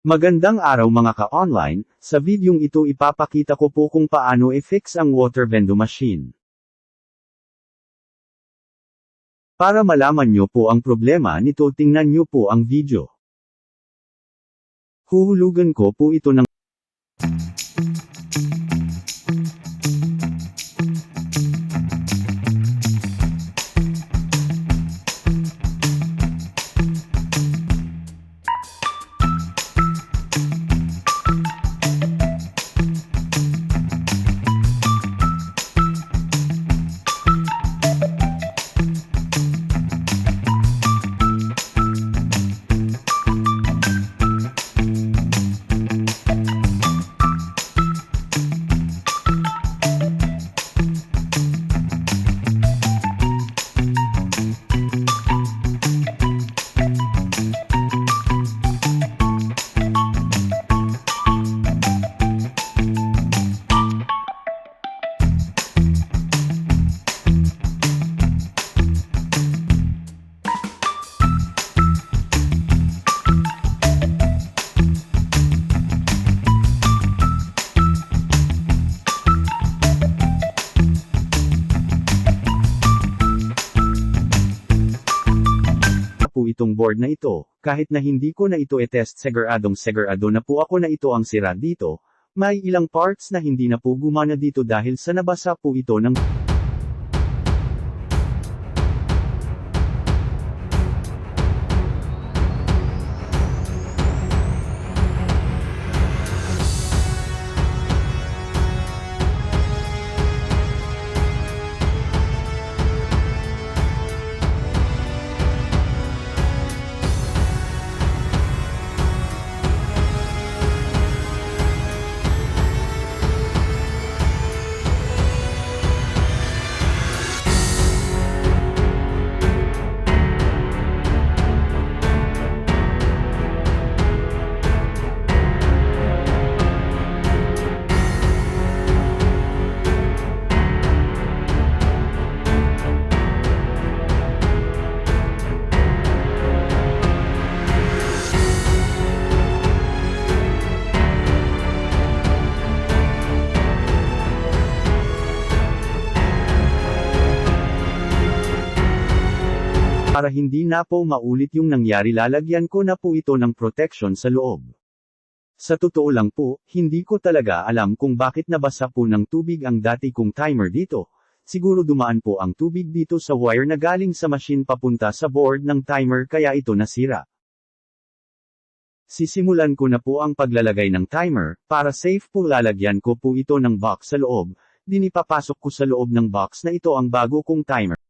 Magandang araw mga ka-online, sa videong ito ipapakita ko po kung paano i-fix ang water vendo machine. Para malaman nyo po ang problema nito, tingnan nyo po ang video. Huhulugan ko po ito ng po itong board na ito, kahit na hindi ko na ito e-test siguradong sigurado na po ako na ito ang sira dito, may ilang parts na hindi na po gumana dito dahil sa nabasa po ito ng para hindi na po maulit yung nangyari, lalagyan ko na po ito ng protection sa loob. Sa totoo lang po, hindi ko talaga alam kung bakit nabasa po ng tubig ang dati kong timer dito. Siguro dumaan po ang tubig dito sa wire na galing sa machine papunta sa board ng timer kaya ito nasira. Sisimulan ko na po ang paglalagay ng timer, para safe po lalagyan ko po ito ng box sa loob, dinipapasok ko sa loob ng box na ito ang bago kong timer.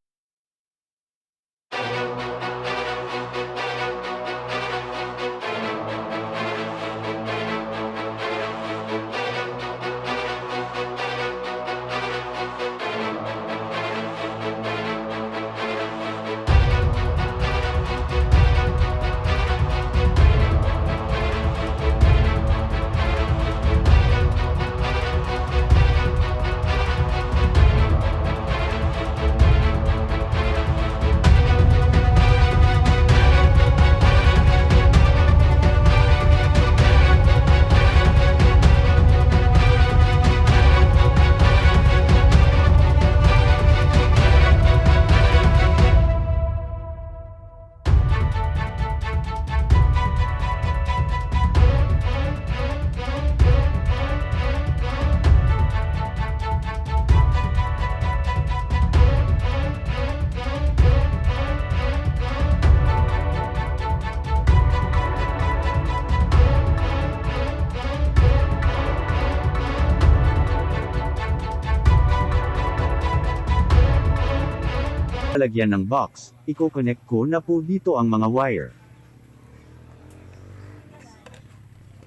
Lalagyan ng box, i-connect ko na po dito ang mga wire.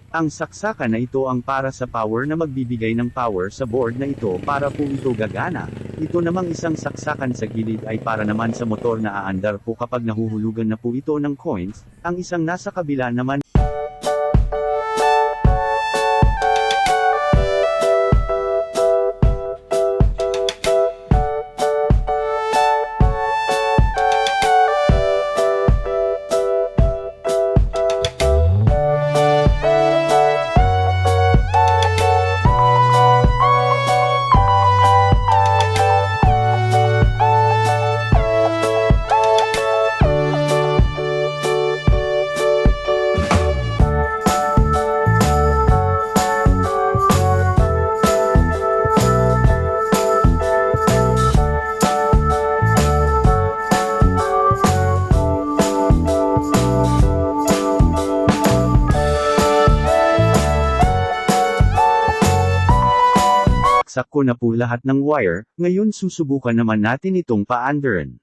Ang saksakan na ito ang para sa power na magbibigay ng power sa board na ito para po ito gagana. Ito namang isang saksakan sa gilid ay para naman sa motor na aandar po kapag nahuhulugan na po ito ng coins, ang isang nasa kabila naman Sinaksak ko na po lahat ng wire, ngayon susubukan naman natin itong paandarin.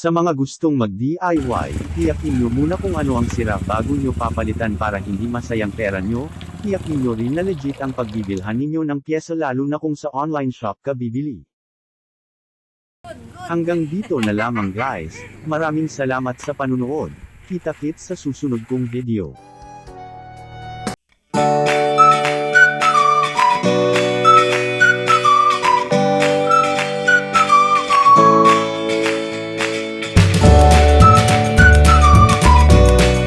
Sa mga gustong mag-DIY, tiyakin nyo muna kung ano ang sira bago nyo papalitan para hindi masayang pera nyo. Tiyakin nyo rin na legit ang pagbibilhan ninyo ng pyesa lalo na kung sa online shop ka bibili. Hanggang dito na lamang guys, maraming salamat sa panunood. Kita-kits sa susunod kong video.